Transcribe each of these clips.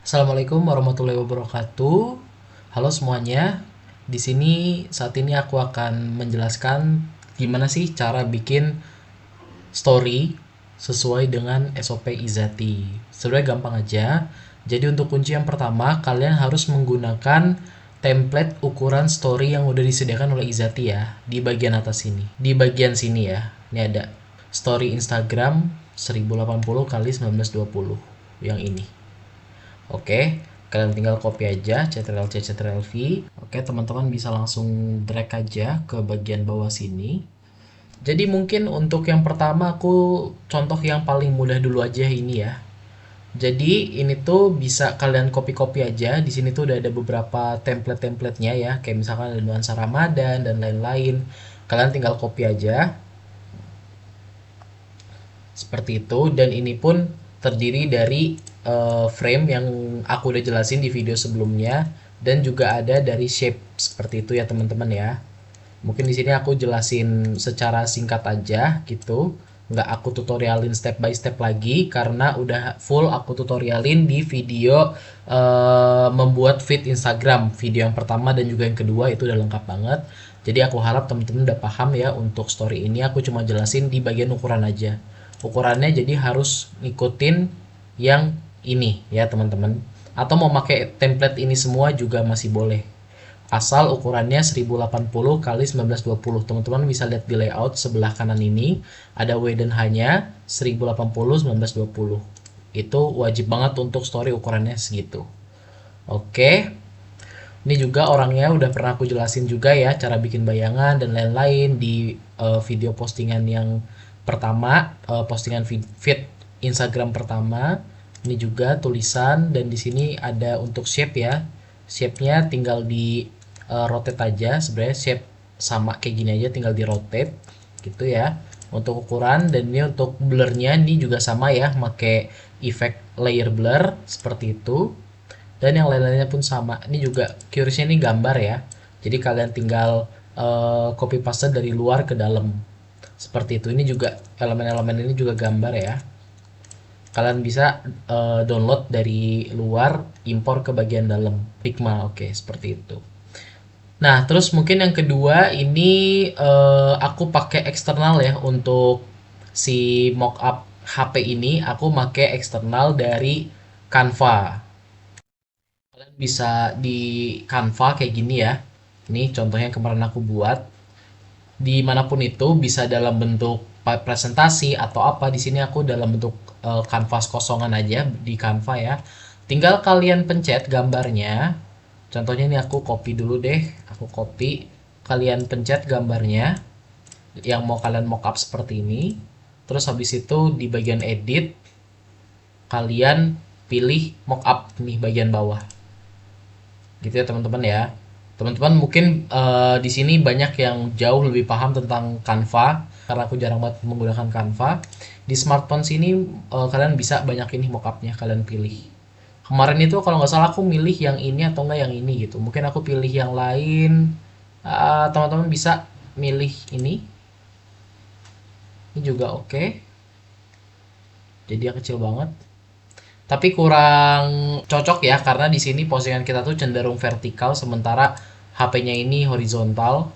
Assalamualaikum warahmatullahi wabarakatuh. Halo semuanya. Di sini saat ini aku akan menjelaskan gimana sih cara bikin story sesuai dengan SOP Izati. Sebenarnya gampang aja. Jadi untuk kunci yang pertama, kalian harus menggunakan template ukuran story yang udah disediakan oleh Izati ya, di bagian atas sini. Di bagian sini ya. Ini ada story Instagram 1080 kali 1920 yang ini. Oke, kalian tinggal copy aja Ctrl C Ctrl V. Oke, teman-teman bisa langsung drag aja ke bagian bawah sini. Jadi mungkin untuk yang pertama aku contoh yang paling mudah dulu aja ini ya. Jadi ini tuh bisa kalian copy-copy aja. Di sini tuh udah ada beberapa template-templatenya ya, kayak misalkan ada nuansa Ramadan dan lain-lain. Kalian tinggal copy aja seperti itu, dan ini pun terdiri dari frame yang aku udah jelasin di video sebelumnya, dan juga ada dari shape seperti itu ya teman-teman ya. Mungkin di sini aku jelasin secara singkat aja gitu, nggak aku tutorialin step by step lagi karena udah full aku tutorialin di video membuat feed Instagram, video yang pertama dan juga yang kedua itu udah lengkap banget. Jadi aku harap teman-teman udah paham ya. Untuk story ini aku cuma jelasin di bagian ukuran aja. Ukurannya jadi harus ngikutin yang ini ya teman-teman. Atau mau pakai template ini semua juga masih boleh. Asal ukurannya 1080 kali 1920. Teman-teman bisa lihat di layout sebelah kanan ini ada W dan H-nya 1080 1920. Itu wajib banget untuk story ukurannya segitu. Oke. Ini juga orangnya udah pernah aku jelasin juga ya cara bikin bayangan dan lain-lain di video postingan yang pertama, postingan feed Instagram pertama. Ini juga tulisan, dan di sini ada untuk shape ya. Shape-nya tinggal di rotate aja. Sebenarnya shape sama kayak gini aja, tinggal di rotate gitu ya. Untuk ukuran, dan ini untuk blurnya ini juga sama ya, pakai efek layer blur seperti itu. Dan yang lain-lainnya pun sama. Ini juga curious-nya ini gambar ya. Jadi kalian tinggal copy paste dari luar ke dalam seperti itu. Ini juga elemen-elemen ini juga gambar ya. Kalian bisa download dari luar, impor ke bagian dalam Figma. Oke, seperti itu. Nah, terus mungkin yang kedua ini aku pakai eksternal ya untuk si mockup HP ini. Aku pakai eksternal dari Canva. Kalian bisa di Canva kayak gini ya. Ini contohnya yang kemarin aku buat. Dimanapun itu bisa dalam bentuk presentasi atau apa. Di sini aku dalam bentuk kanvas kosongan aja di Canva ya. Tinggal kalian pencet gambarnya. Contohnya ini aku copy dulu deh. Aku copy. Kalian pencet gambarnya yang mau kalian mockup seperti ini. Terus habis itu di bagian edit kalian pilih mockup nih bagian bawah. Gitu ya teman-teman ya. Teman-teman mungkin di sini banyak yang jauh lebih paham tentang Canva karena aku jarang banget menggunakan Canva. Di smartphone sini kalian bisa banyak ini mockupnya kalian pilih. Kemarin itu kalau nggak salah aku milih yang ini atau nggak yang ini gitu. Mungkin aku pilih yang lain. Teman-teman bisa milih ini. Ini juga oke. Jadi yang kecil banget. Tapi kurang cocok ya karena di sini postingan kita tuh cenderung vertikal sementara HP-nya ini horizontal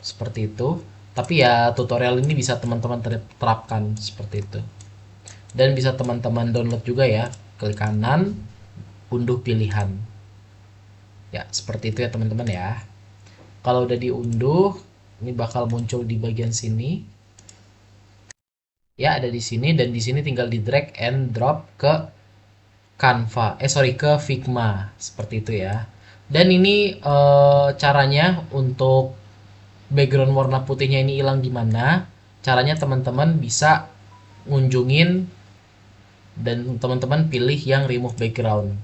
seperti itu. Tapi ya tutorial ini bisa teman-teman terapkan seperti itu. Dan bisa teman-teman download juga ya. Klik kanan, unduh pilihan. Ya, seperti itu ya teman-teman ya. Kalau udah diunduh, ini bakal muncul di bagian sini. Ya, ada di sini, dan di sini tinggal di drag and drop ke Canva, ke Figma seperti itu ya. Dan ini caranya untuk background warna putihnya ini hilang gimana? Caranya teman-teman bisa ngunjungin dan teman-teman pilih yang remove background.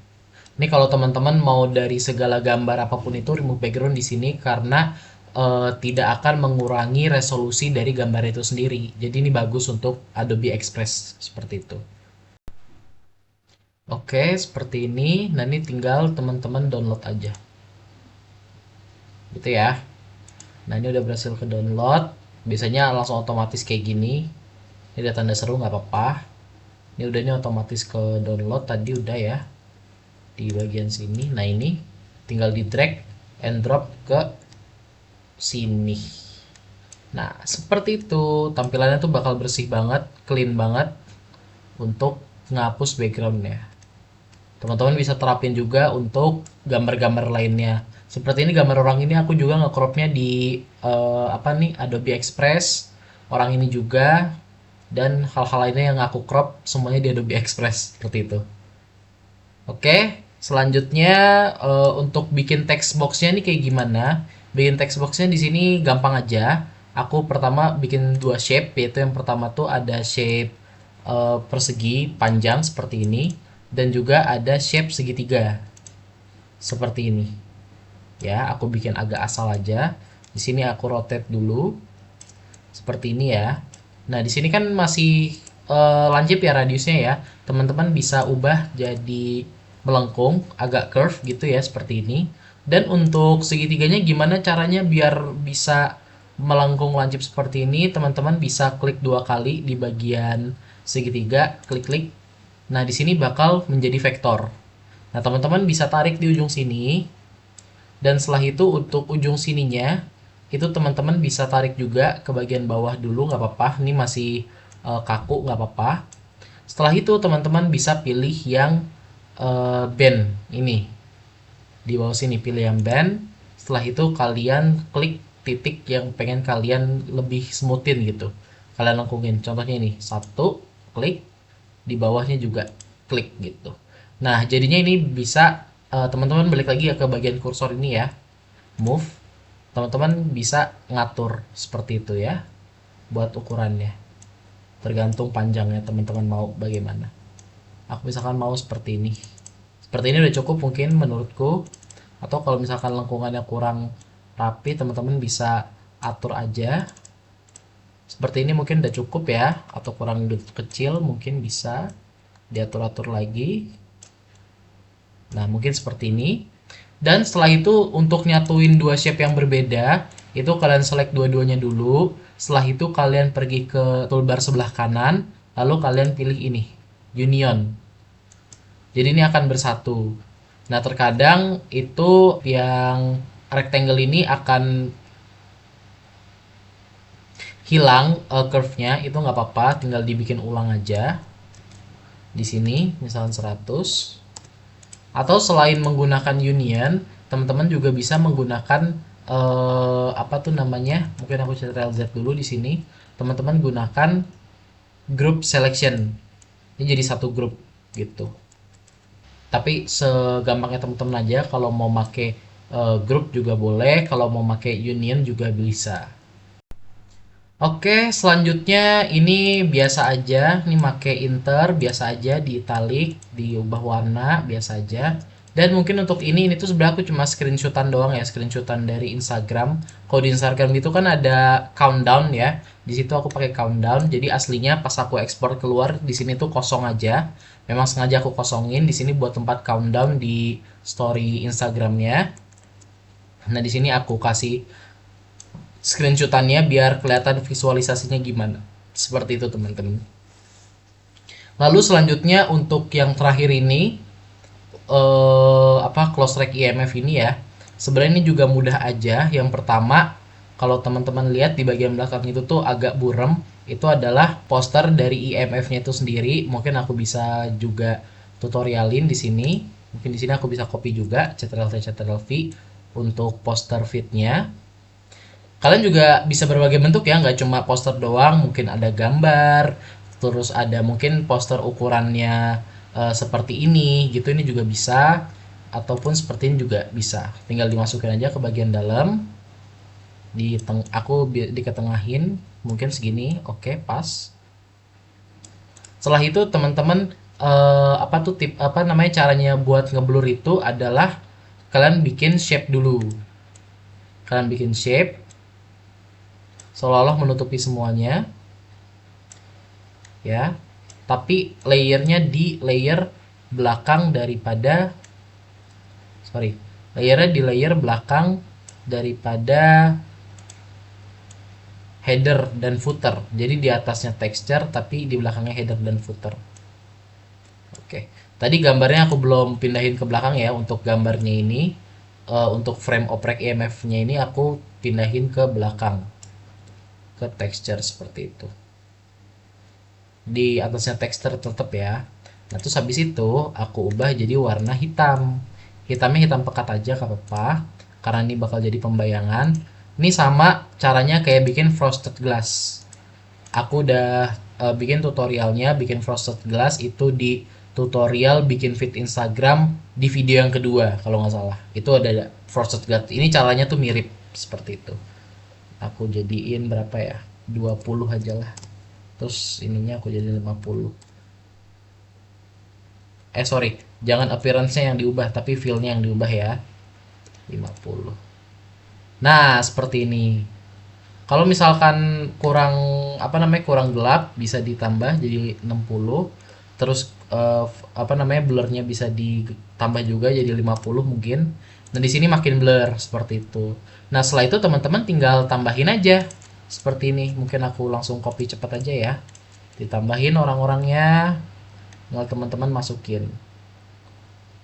Ini kalau teman-teman mau dari segala gambar apapun itu remove background di sini karena tidak akan mengurangi resolusi dari gambar itu sendiri. Jadi ini bagus untuk Adobe Express seperti itu. Oke, seperti ini. Nah, ini tinggal teman-teman download aja. Gitu ya. Nah, ini udah berhasil ke download. Biasanya langsung otomatis kayak gini. Ini ada tanda seru nggak apa-apa. Ini udah, ini otomatis ke download tadi udah ya. di bagian sini. Nah, ini tinggal di drag and drop ke sini. Nah, seperti itu. Tampilannya tuh bakal bersih banget, clean banget untuk ngapus backgroundnya. Teman-teman bisa terapin juga untuk gambar-gambar lainnya. Seperti ini gambar orang ini aku juga ngecropnya di apa nih, Adobe Express. Orang ini juga, dan hal-hal lainnya yang aku crop semuanya di Adobe Express seperti itu. Oke, selanjutnya untuk bikin text boxnya nih kayak gimana? Bikin text boxnya di sini gampang aja. Aku pertama bikin dua shape, yaitu yang pertama tuh ada shape persegi panjang seperti ini, dan juga ada shape segitiga seperti ini. Ya, aku bikin agak asal aja. Di sini aku rotate dulu seperti ini ya. Nah, di sini kan masih lancip ya radiusnya ya. Teman-teman bisa ubah jadi melengkung, agak curve gitu ya seperti ini. Dan untuk segitiganya gimana caranya biar bisa melengkung lancip seperti ini? Teman-teman bisa klik dua kali di bagian segitiga, klik-klik. Nah, di sini bakal menjadi vektor. Nah, teman-teman bisa tarik di ujung sini, dan setelah itu untuk ujung sininya itu teman-teman bisa tarik juga ke bagian bawah dulu, nggak apa-apa. Ini masih kaku, nggak apa-apa. Setelah itu teman-teman bisa pilih yang band ini di bawah sini, pilih yang band. Setelah itu kalian klik titik yang pengen kalian lebih smoothin gitu, kalian lengkungin. Contohnya ini satu, klik, di bawahnya juga klik gitu. Nah, jadinya ini bisa teman-teman balik lagi ya ke bagian kursor ini ya, move. Teman-teman bisa ngatur seperti itu ya buat ukurannya. Tergantung panjangnya teman-teman mau bagaimana. Aku misalkan mau seperti ini. Seperti ini udah cukup mungkin menurutku. Atau kalau misalkan lengkungannya kurang rapi, teman-teman bisa atur aja. Seperti ini mungkin udah cukup ya, atau kurang kecil mungkin bisa diatur-atur lagi. Nah, mungkin seperti ini. Dan setelah itu untuk nyatuin dua shape yang berbeda, itu kalian select dua-duanya dulu. Setelah itu kalian pergi ke toolbar sebelah kanan, lalu kalian pilih ini, union. Jadi ini akan bersatu. Nah, terkadang itu yang rectangle ini akan hilang curve-nya, itu nggak apa-apa, tinggal dibikin ulang aja. Di sini misalnya 100. Atau selain menggunakan union, teman-teman juga bisa menggunakan apa tuh namanya? Mungkin aku Ctrl Z dulu di sini. Teman-teman gunakan group selection. Ini jadi satu grup gitu. Tapi segampangnya teman-teman aja, kalau mau make group juga boleh, kalau mau make union juga bisa. Oke, selanjutnya ini biasa aja, ini make inter biasa aja, di italic, diubah warna biasa aja. Dan mungkin untuk ini tuh sebenarnya aku cuma screenshotan doang ya, screenshotan dari Instagram. Kalau di Instagram itu kan ada countdown ya. Di situ aku pakai countdown. Jadi aslinya pas aku ekspor keluar di sini tuh kosong aja. Memang sengaja aku kosongin di sini buat tempat countdown di story Instagramnya. Nah, di sini aku kasih screenshotannya biar kelihatan visualisasinya gimana. Seperti itu teman-teman. Lalu selanjutnya untuk yang terakhir ini apa, close track IMF ini ya. Sebenarnya ini juga mudah aja. Yang pertama, kalau teman-teman lihat di bagian belakang itu tuh agak buram, itu adalah poster dari IMF-nya itu sendiri. Mungkin aku bisa juga tutorialin di sini. Mungkin di sini aku bisa copy juga Ctrl C Ctrl V untuk poster fitnya. Kalian juga bisa berbagai bentuk ya, nggak cuma poster doang, mungkin ada gambar, terus ada mungkin poster ukurannya seperti ini gitu, ini juga bisa, ataupun seperti ini juga bisa. Tinggal dimasukin aja ke bagian dalam, aku diketengahin, mungkin segini, oke, pas. Setelah itu teman-teman apa tuh apa namanya, caranya buat ngeblur itu adalah kalian bikin shape dulu. Kalian bikin shape seolah-olah menutupi semuanya ya, tapi layernya di layer belakang daripada, sorry, layernya di layer belakang daripada header dan footer. Jadi di atasnya texture tapi di belakangnya header dan footer. Oke, Tadi gambarnya aku belum pindahin ke belakang ya, untuk gambarnya ini, untuk frame oprek EMF-nya ini aku pindahin ke belakang, ke texture seperti itu. Di atasnya texture tetap ya. Nah terus habis itu aku ubah jadi warna hitam. Hitamnya hitam pekat aja gak apa-apa, karena ini bakal jadi pembayangan. Ini sama caranya kayak bikin frosted glass. Aku udah bikin tutorialnya bikin frosted glass itu di tutorial bikin feed Instagram di video yang kedua kalau nggak salah. Itu ada frosted glass. Ini caranya tuh mirip seperti itu. Aku jadiin berapa ya? 20 aja lah. Terus ininya aku jadi 50. Sorry, jangan appearance-nya yang diubah, tapi feel-nya yang diubah ya. 50. Nah, seperti ini. Kalau misalkan kurang apa namanya kurang gelap bisa ditambah jadi 60. Terus apa namanya blurnya bisa ditambah juga jadi 50 mungkin. Nah, di sini makin blur seperti itu. Nah, setelah itu teman-teman tinggal tambahin aja seperti ini. Mungkin aku langsung copy cepat aja ya. Ditambahin orang-orangnya, tinggal teman-teman masukin.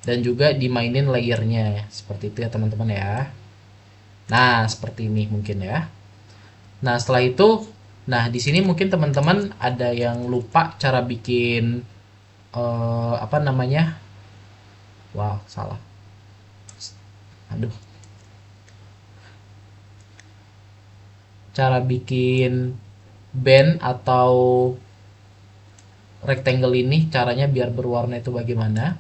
Dan juga dimainin layernya seperti itu ya teman-teman ya. Nah, seperti ini mungkin ya. Nah, setelah itu, nah di sini mungkin teman-teman ada yang lupa cara bikin apa namanya? Wah, salah. Aduh, cara bikin band atau rectangle ini caranya biar berwarna itu bagaimana?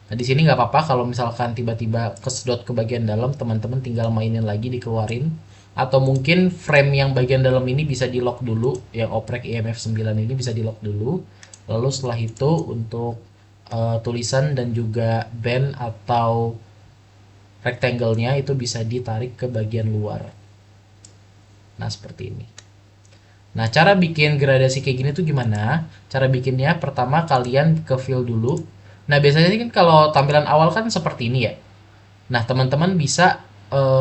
Nah, di sini nggak apa-apa kalau misalkan tiba-tiba kesedot ke bagian dalam, teman-teman tinggal mainin lagi, dikeluarin. Atau mungkin frame yang bagian dalam ini bisa di lock dulu, yang oprek EMF 9 ini bisa di lock dulu. Lalu setelah itu untuk tulisan dan juga band atau rectangle-nya itu bisa ditarik ke bagian luar. Nah, seperti ini. Nah, cara bikin gradasi kayak gini tuh gimana? Cara bikinnya pertama kalian ke fill dulu. Nah, biasanya kan kalau tampilan awal kan seperti ini ya. Nah, teman-teman bisa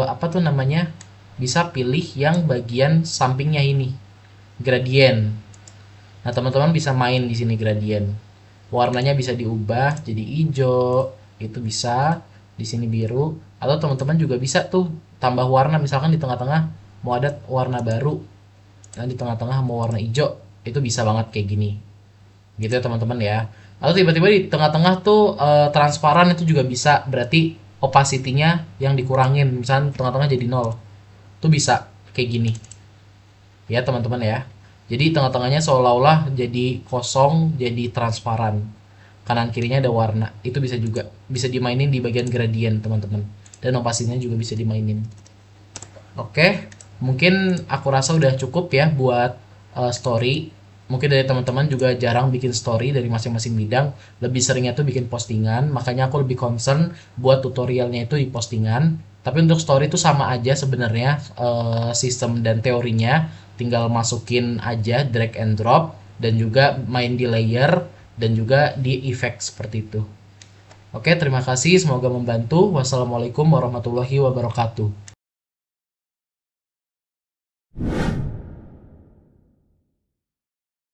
apa tuh namanya? Bisa pilih yang bagian sampingnya ini, gradient. Nah, teman-teman bisa main di sini gradient. Warnanya bisa diubah jadi hijau, itu bisa. Di sini biru, atau teman-teman juga bisa tuh tambah warna, misalkan di tengah-tengah mau ada warna baru. Nah, di tengah-tengah mau warna hijau, itu bisa banget kayak gini. Gitu ya teman-teman ya. Atau tiba-tiba di tengah-tengah tuh transparan itu juga bisa. Berarti opacity-nya yang dikurangin, misalnya tengah-tengah jadi nol. Itu bisa kayak gini. Ya, teman-teman ya. Jadi tengah-tengahnya seolah-olah jadi kosong, jadi transparan. Kanan kirinya ada warna. Itu bisa juga bisa dimainin di bagian gradient, teman-teman. Dan opacity-nya juga bisa dimainin. Oke, mungkin aku rasa udah cukup ya buat story. Mungkin dari teman-teman juga jarang bikin story dari masing-masing bidang, lebih seringnya tuh bikin postingan, makanya aku lebih concern buat tutorialnya itu di postingan. Tapi untuk story itu sama aja sebenarnya sistem dan teorinya, tinggal masukin aja drag and drop dan juga main di layer dan juga di effect seperti itu. Oke, terima kasih, semoga membantu. Wassalamualaikum warahmatullahi wabarakatuh.